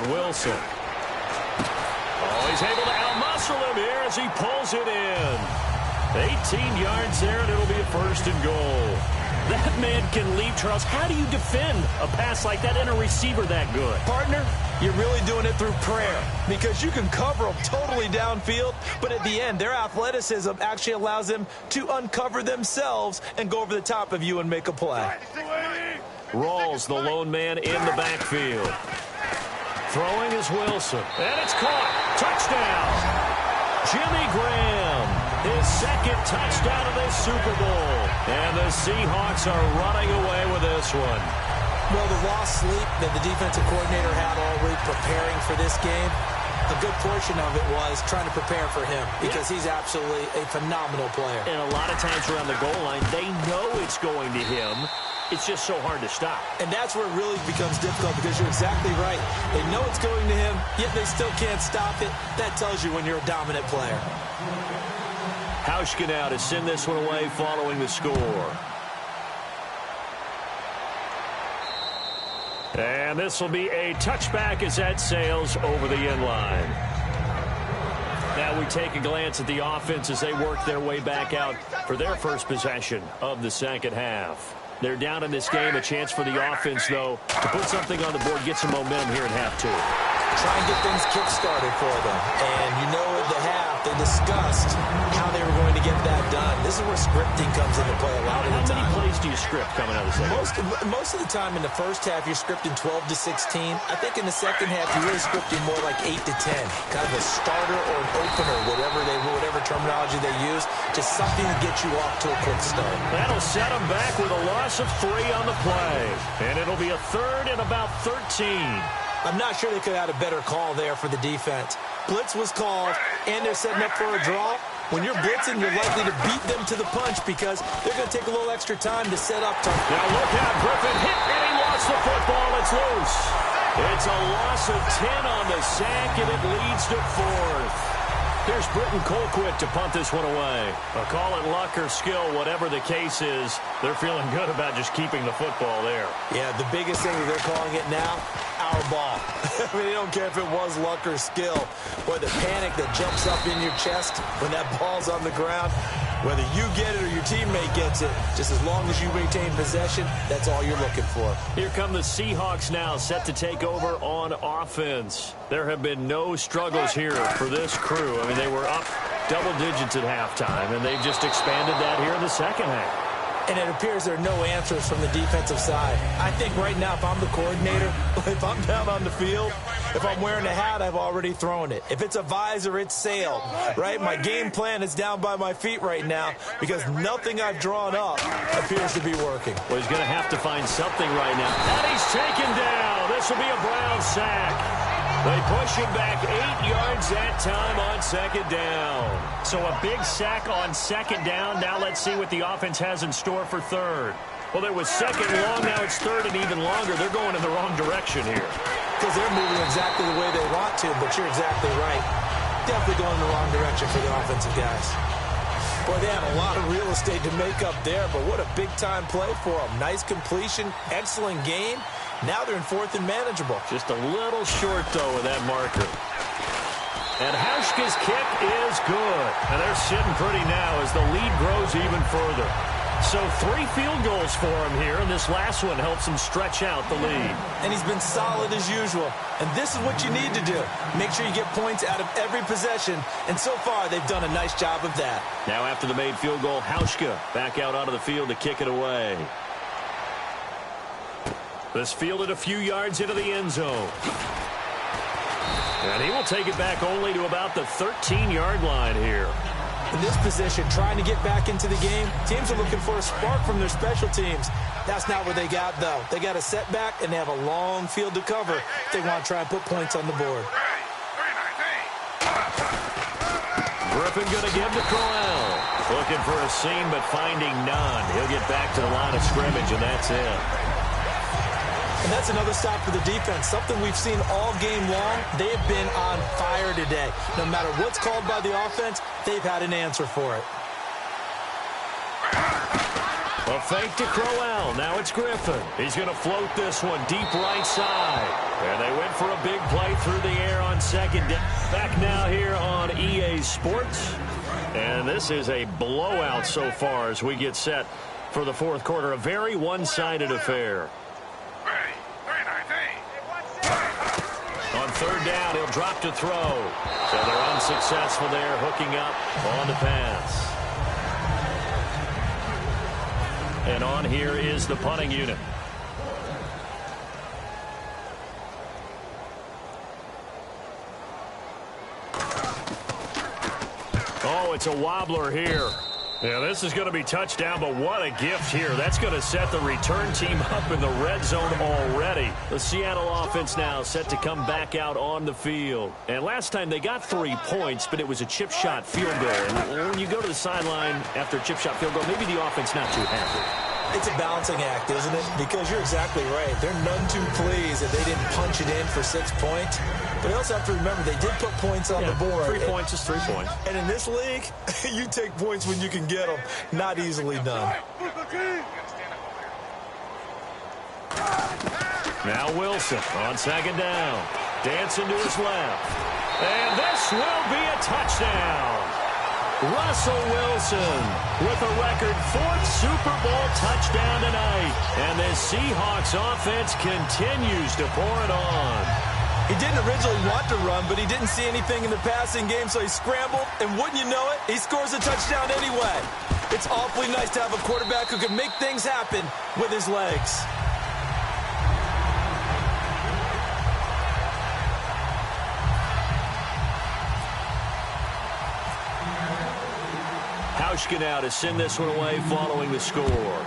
Wilson. Oh, he's able to outmuscle him here as he pulls it in. 18 yards there, and it'll be a 1st and goal. That man can leap, Charles. How do you defend a pass like that and a receiver that good? Partner, you're really doing it through prayer because you can cover them totally downfield, but at the end, their athleticism actually allows them to uncover themselves and go over the top of you and make a play. Rawls, the lone man in the backfield. Throwing is Wilson, and it's caught. Touchdown. Jimmy Graham, his 2nd touchdown of this Super Bowl. And the Seahawks are running away with this one. Well, the lost sleep that the defensive coordinator had all week preparing for this game, a good portion of it was trying to prepare for him because he's absolutely a phenomenal player. And a lot of times around the goal line, they know it's going to him. It's just so hard to stop. And that's where it really becomes difficult because you're exactly right. They know it's going to him, yet they still can't stop it. That tells you when you're a dominant player. Hauschka now to send this one away following the score. And this will be a touchback as that sails over the end line. Now we take a glance at the offense as they work their way back out for their first possession of the second half. They're down in this game. A chance for the offense, though, to put something on the board, get some momentum here in half 2. Try and get things kick-started for them. And you know at the half, they discussed how they were going to get that done. This is where scripting comes into play a lot of the time. How many plays do you script coming out of the second? Most of the time in the first half, you're scripting 12 to 16. I think in the second half, you're really scripting more like 8 to 10. Kind of a starter or an opener, whatever terminology they use. Just something to get you off to a quick start. That'll set them back with a loss of 3 on the play. And it'll be a 3rd and about 13. I'm not sure they could have had a better call there for the defense. Blitz was called, and they're setting up for a draw. When you're blitzing, you're likely to beat them to the punch because they're going to take a little extra time to set up. Now look out, Griffin hit, and he lost the football. It's loose. It's a loss of 10 on the sack, and it leads to 4th. Here's Britton Colquitt to punt this one away. Call it luck or skill, whatever the case is, they're feeling good about just keeping the football there. Yeah, the biggest thing that they're calling it now, our ball. I mean, they don't care if it was luck or skill. Boy, the panic that jumps up in your chest when that ball's on the ground, whether you get it or your teammate gets it, just as long as you maintain possession, that's all you're looking for. Here come the Seahawks now, set to take over on offense. There have been no struggles here for this crew. I mean, they were up double digits at halftime, and they've just expanded that here in the second half. And it appears there are no answers from the defensive side. I think right now, if I'm the coordinator, if I'm down on the field, if I'm wearing a hat, I've already thrown it. If it's a visor, it's sailed, right? My game plan is down by my feet right now because nothing I've drawn up appears to be working. Well, he's going to have to find something right now. And he's taken down. This will be a Brown sack. They push him back 8 yards that time on second down. So a big sack on second down. Now let's see what the offense has in store for third. Well, there was second long. Now it's third and even longer. They're going in the wrong direction here. Because they're moving exactly the way they want to, but you're exactly right. Definitely going in the wrong direction for the offensive guys. Boy, they have a lot of real estate to make up there, but what a big-time play for them. Nice completion, excellent game. Now they're in 4th and manageable. Just a little short, though, with that marker. And Hauschka's kick is good. And they're sitting pretty now as the lead grows even further. So 3 field goals for him here, and this last one helps him stretch out the lead. And he's been solid as usual. And this is what you need to do. Make sure you get points out of every possession. And so far, they've done a nice job of that. Now after the made field goal, Hauschka back out onto the field to kick it away. This fielded a few yards into the end zone. And he will take it back only to about the 13-yard line here. In this position, trying to get back into the game, teams are looking for a spark from their special teams. That's not what they got, though. They got a setback, and they have a long field to cover if they want to try and put points on the board. Griffin going to give to Crowell. Looking for a seam, but finding none. He'll get back to the line of scrimmage, and that's it. And that's another stop for the defense. Something we've seen all game long. They have been on fire today. No matter what's called by the offense, they've had an answer for it. A fake to Crowell. Now it's Griffin. He's going to float this one deep right side. And they went for a big play through the air on second down. Back now here on EA Sports. And this is a blowout so far as we get set for the fourth quarter. A very one-sided affair. On third down, he'll drop to throw. So they're unsuccessful there, hooking up on the pass. And on here is the punting unit. Oh, it's a wobbler here. Yeah, this is going to be touchdown, but what a gift here. That's going to set the return team up in the red zone already. The Seattle offense now set to come back out on the field. And last time they got 3 points, but it was a chip shot field goal. And when you go to the sideline after a chip shot field goal, maybe the offense not too happy. It's a balancing act, isn't it? Because you're exactly right. They're none too pleased that they didn't punch it in for 6 points. But you also have to remember they did put points on the board. 3 points is 3 points. And in this league, you take points when you can get them. Not easily done. Now Wilson on second down. Dancing to his left. And this will be a touchdown. Russell Wilson with a record 4th Super Bowl touchdown tonight. And the Seahawks offense continues to pour it on. He didn't originally want to run, but he didn't see anything in the passing game, so he scrambled. And wouldn't you know it, he scores a touchdown anyway. It's awfully nice to have a quarterback who can make things happen with his legs. Hauschka now to send this one away following the score.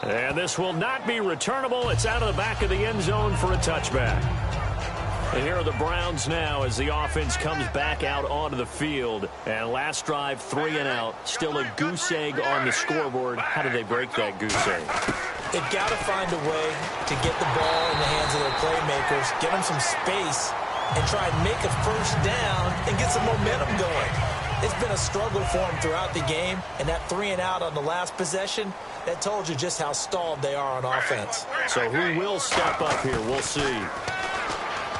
And this will not be returnable. It's out of the back of the end zone for a touchback. And here are the Browns now as the offense comes back out onto the field. And last drive, 3 and out. Still a goose egg on the scoreboard. How do they break that goose egg? They've got to find a way to get the ball in the hands of their playmakers, get them some space, and try and make a first down and get some momentum going. It's been a struggle for them throughout the game, and that 3 and out on the last possession, that told you just how stalled they are on offense. So who will step up here? We'll see.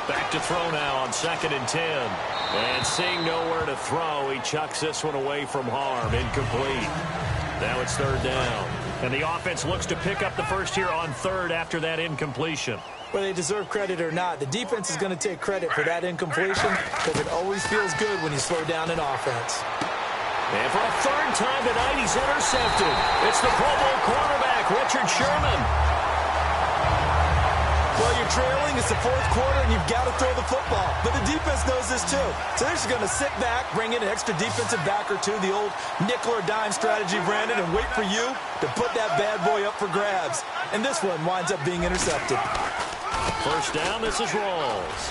Back to throw now on 2nd and 10. And seeing nowhere to throw, he chucks this one away from harm. Incomplete. Now it's 3rd down. And the offense looks to pick up the first here on 3rd after that incompletion. Whether they deserve credit or not, the defense is going to take credit for that incompletion because it always feels good when you slow down an offense. And for a 3rd time tonight, he's intercepted. It's the Pro Bowl quarterback, Richard Sherman. Well, you're trailing. It's the 4th quarter, and you've got to throw the football. But the defense knows this, too. So they're just going to sit back, bring in an extra defensive back or two, the old nickel or dime strategy, Brandon, and wait for you to put that bad boy up for grabs. And this one winds up being intercepted. First down, this is Rawls.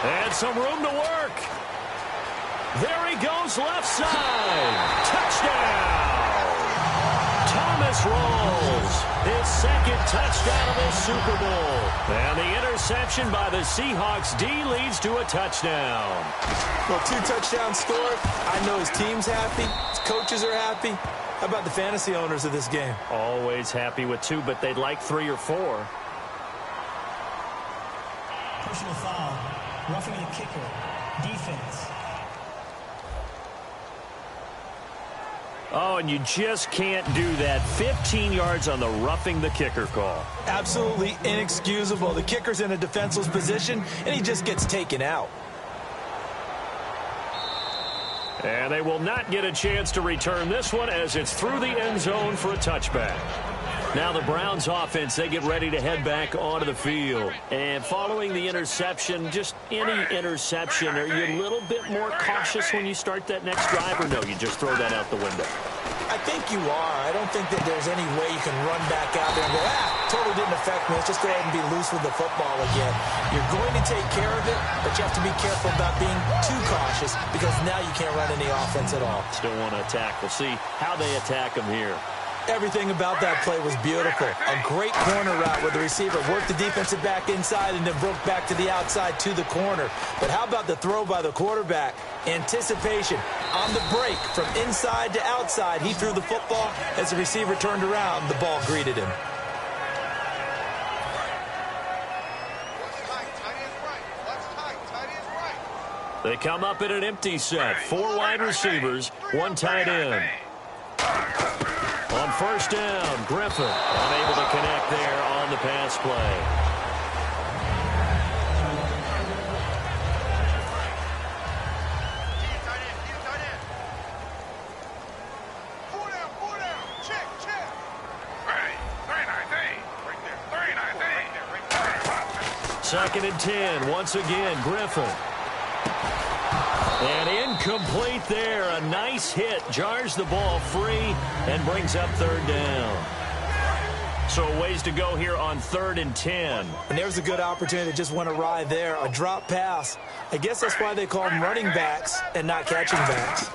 And some room to work. There he goes, left side. Touchdown. Thomas Rawls, his 2nd touchdown of the Super Bowl. And the interception by the Seahawks D leads to a touchdown. Well, 2 touchdowns scored. I know his team's happy. His coaches are happy. How about the fantasy owners of this game? Always happy with 2, but they'd like 3 or 4. Personal foul. Roughing the kicker. Defense. Oh, and you just can't do that. 15 yards on the roughing the kicker call. Absolutely inexcusable. The kicker's in a defenseless position, and he just gets taken out. And they will not get a chance to return this one as it's through the end zone for a touchback. Now the Browns offense, they get ready to head back onto the field. And following the interception, just any interception, are you a little bit more cautious when you start that next drive, or no, you just throw that out the window? I think you are. I don't think that there's any way you can run back out there and go, totally didn't affect me. Let's just go ahead and be loose with the football again. You're going to take care of it, but you have to be careful about being too cautious because now you can't run any offense at all. Still want to attack. We'll see how they attack them here. Everything about that play was beautiful. A great corner route where the receiver worked the defensive back inside and then broke back to the outside to the corner. But how about the throw by the quarterback? Anticipation on the break from inside to outside. He threw the football. As the receiver turned around, the ball greeted him. They come up in an empty set. 4 wide receivers, 1 tight end. On first down, Griffin unable to connect there on the pass play. Second and 10, once again, Griffin. And incomplete there. A nice hit. Jars the ball free and brings up third down. So a ways to go here on 3rd and 10. And there's a good opportunity that just went awry there. A drop pass. I guess that's why they call them running backs and not catching backs.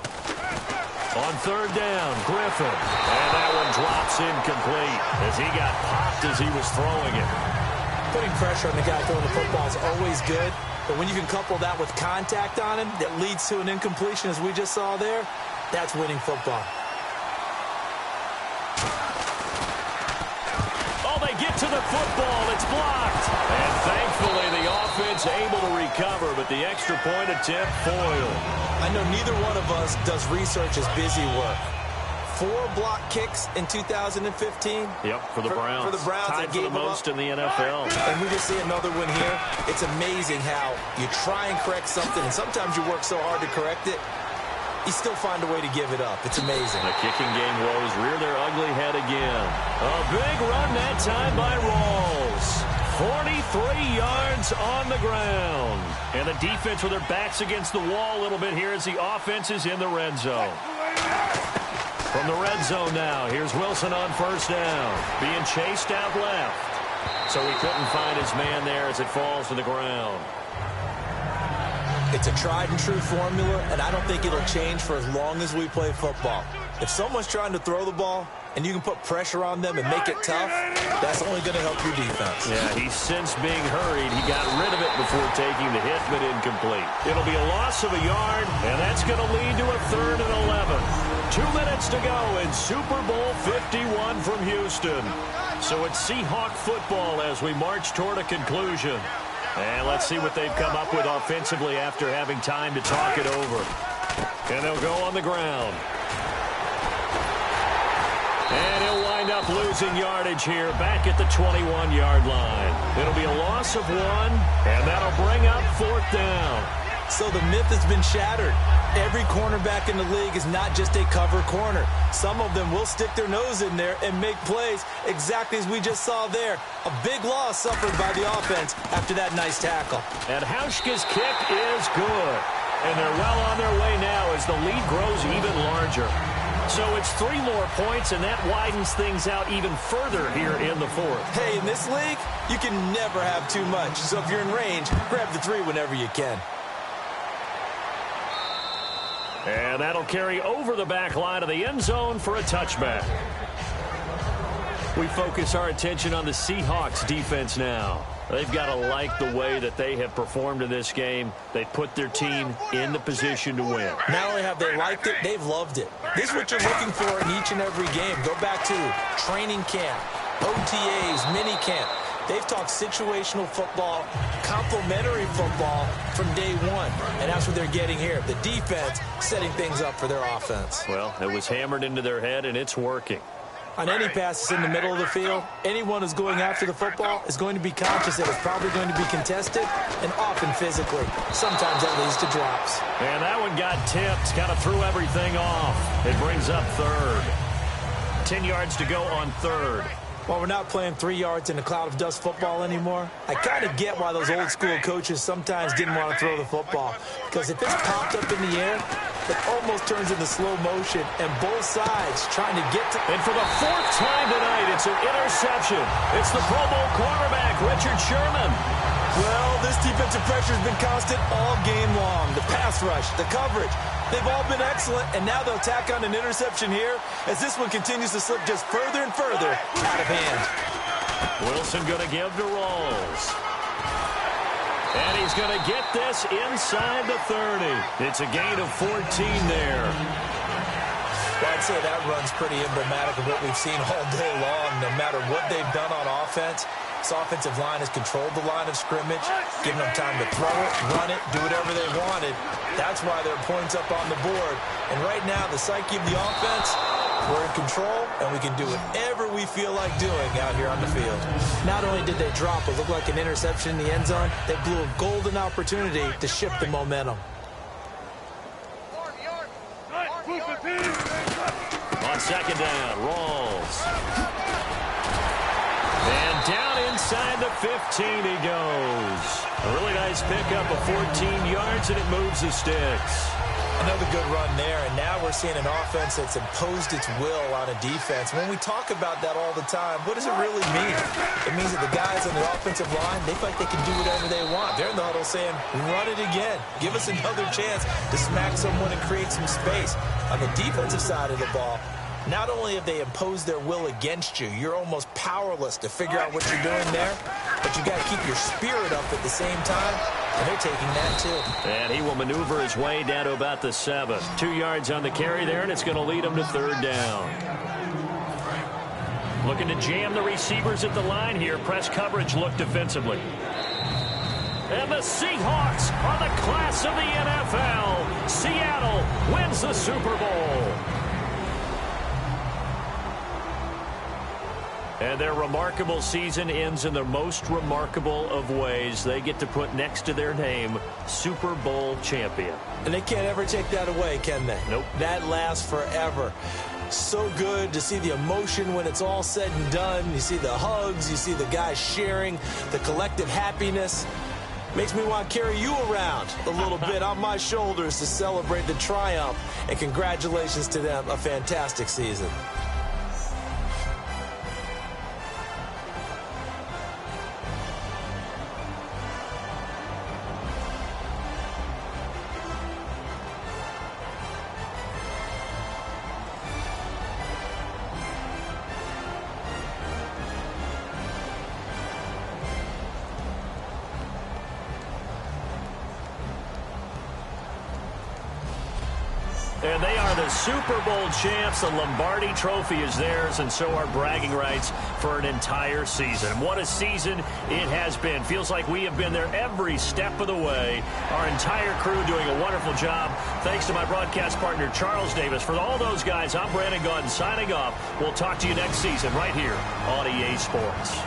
On 3rd down, Griffin. And that one drops incomplete as he got popped as he was throwing it. Putting pressure on the guy throwing the football is always good. But when you can couple that with contact on him that leads to an incompletion, as we just saw there, that's winning football. Oh, they get to the football. It's blocked. And thankfully, the offense able to recover, but the extra point attempt foiled. I know neither one of us does research as busy work. 4 block kicks in 2015. Yep, for the Browns. For the Browns. Tied for the most in the NFL. And we just see another one here. It's amazing how you try and correct something, and sometimes you work so hard to correct it, you still find a way to give it up. It's amazing. The kicking game woes rear their ugly head again. A big run that time by Rawls. 43 yards on the ground. And the defense with their backs against the wall a little bit here as the offense is in the red zone. From the red zone now, here's Wilson on first down. Being chased out left. So he couldn't find his man there as it falls to the ground. It's a tried and true formula, and I don't think it'll change for as long as we play football. If someone's trying to throw the ball and you can put pressure on them and make it tough, that's only going to help your defense. Yeah, he's since being hurried. He got rid of it before taking the hit, but incomplete. It'll be a loss of a yard, and that's going to lead to a 3rd and 11. 2 minutes to go in Super Bowl 51 from Houston. So it's Seahawk football as we march toward a conclusion. And let's see what they've come up with offensively after having time to talk it over. And they'll go on the ground. And he'll wind up losing yardage here back at the 21-yard line. It'll be a loss of 1, and that'll bring up 4th down. So the myth has been shattered. Every cornerback in the league is not just a cover corner. Some of them will stick their nose in there and make plays exactly as we just saw there. A big loss suffered by the offense after that nice tackle. And Hauschka's kick is good. And they're well on their way now as the lead grows even larger. So it's 3 more points, and that widens things out even further here in the 4th. Hey, in this league, you can never have too much. So if you're in range, grab the 3 whenever you can. And that'll carry over the back line of the end zone for a touchback. We focus our attention on the Seahawks defense now. They've got to like the way that they have performed in this game. They put their team in the position to win. Not only have they liked it, they've loved it. This is what you're looking for in each and every game. Go back to training camp, OTAs, mini camp. They've talked situational football, complementary football from day one. And that's what they're getting here. The defense setting things up for their offense. Well, it was hammered into their head, and it's working. On any passes in the middle of the field, anyone who's going after the football is going to be conscious that it's probably going to be contested and often physically. Sometimes that leads to drops. And that one got tipped, kind of threw everything off. It brings up 3rd. 10 yards to go on 3rd. While we're not playing 3 yards in a cloud of dust football anymore, I kind of get why those old school coaches sometimes didn't want to throw the football. Because if it's popped up in the air, It almost turns into slow motion, and both sides trying to get to... And for the fourth time tonight, it's an interception. It's the Pro Bowl cornerback, Richard Sherman. Well, this defensive pressure has been constant all game long. The pass rush, the coverage, they've all been excellent, and now they'll tack on an interception here as this one continues to slip just further and further out of hand. Wilson going to give to Rawls. And he's going to get this inside the 30. It's a gain of 14 there. Well, I'd say that run's pretty emblematic of what we've seen all day long. No matter what they've done on offense, this offensive line has controlled the line of scrimmage, given them time to throw it, run it, do whatever they wanted. That's why there are points up on the board. And right now, the psyche of the offense, we're in control, and we can do whatever we feel like doing out here on the field. Not only did they drop what looked like an interception in the end zone, they blew a golden opportunity to shift the momentum. On second down, Rawls. And down inside the 15 he goes. A really nice pickup of 14 yards, and it moves the sticks. Another good run there, and now we're seeing an offense that's imposed its will on a defense. When we talk about that all the time, what does it really mean? It means that the guys on the offensive line, they feel like they can do whatever they want. They're in the huddle saying, run it again. Give us another chance to smack someone and create some space. On the defensive side of the ball, not only have they imposed their will against you, you're almost powerless to figure out what you're doing there, but you got to keep your spirit up at the same time, and they're taking that too. And he will maneuver his way down to about the 7. 2 yards on the carry there, and it's going to lead him to third down. Looking to jam the receivers at the line here. Press coverage look defensively. And the Seahawks are the class of the NFL. Seattle wins the Super Bowl. And their remarkable season ends in the most remarkable of ways. They get to put next to their name, Super Bowl champion. And they can't ever take that away, can they? Nope. That lasts forever. So good to see the emotion when it's all said and done. You see the hugs, you see the guys sharing, the collective happiness. Makes me want to carry you around a little bit on my shoulders to celebrate the triumph. And congratulations to them, a fantastic season. And they are the Super Bowl champs. The Lombardi Trophy is theirs, and so are bragging rights for an entire season. What a season it has been. Feels like we have been there every step of the way. Our entire crew doing a wonderful job. Thanks to my broadcast partner, Charles Davis. For all those guys, I'm Brandon Gaudin signing off. We'll talk to you next season right here on EA Sports.